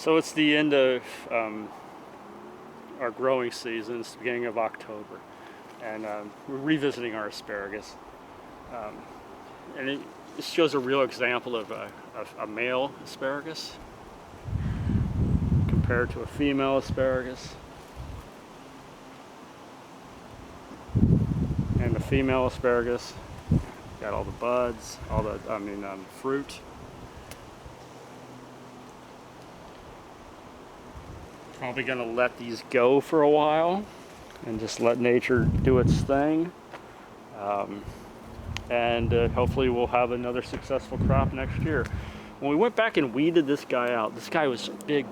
So it's the end of our growing season. It's the beginning of October, and we're revisiting our asparagus. And it shows a real example of a male asparagus compared to a female asparagus. And the female asparagus got all the buds, all the fruit. Probably gonna let these go for a while and just let nature do its thing. And hopefully we'll have another successful crop next year. When we went back and weeded this guy out, this guy was a big,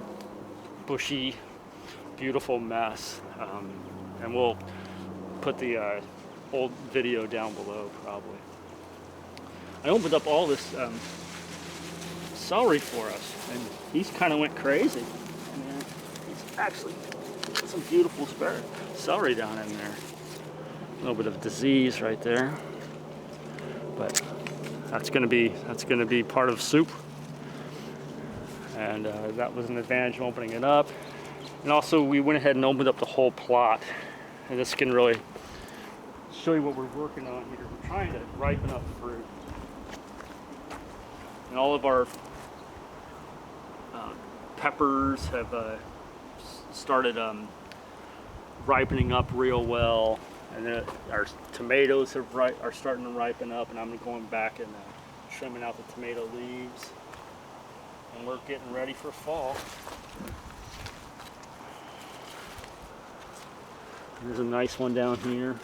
bushy, beautiful mess. And we'll put the old video down below probably. I opened up all this celery for us, and he's kind of went crazy. And he's actually some beautiful celery down in there. A little bit of disease right there, but that's gonna be part of soup. And that was an advantage of opening it up. And also we went ahead and opened up the whole plot, and this can really show you what we're working on here. We're trying to ripen up fruit. And all of our peppers have started ripening up real well, and then our tomatoes are starting to ripen up, and I'm going back and trimming out the tomato leaves, and we're getting ready for fall. There's a nice one down here.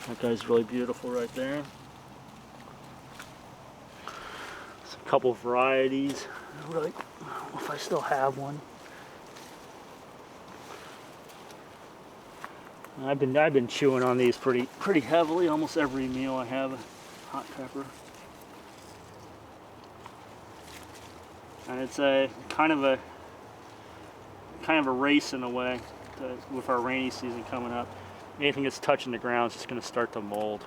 That guy's really beautiful right there. A couple varieties. I don't know if I still have one. I've been chewing on these pretty heavily. Almost every meal I have a hot pepper. And it's a kind of a race in a way with our rainy season coming up. Anything that's touching the ground is just going to start to mold.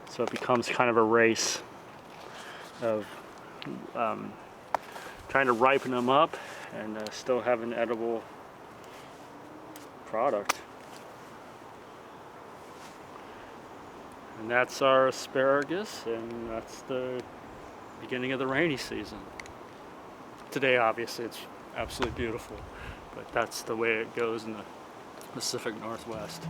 So it becomes kind of a race of trying to ripen them up and still have an edible product. And that's our asparagus, and that's the beginning of the rainy season. Today, obviously, it's absolutely beautiful, but that's the way it goes in the Pacific Northwest.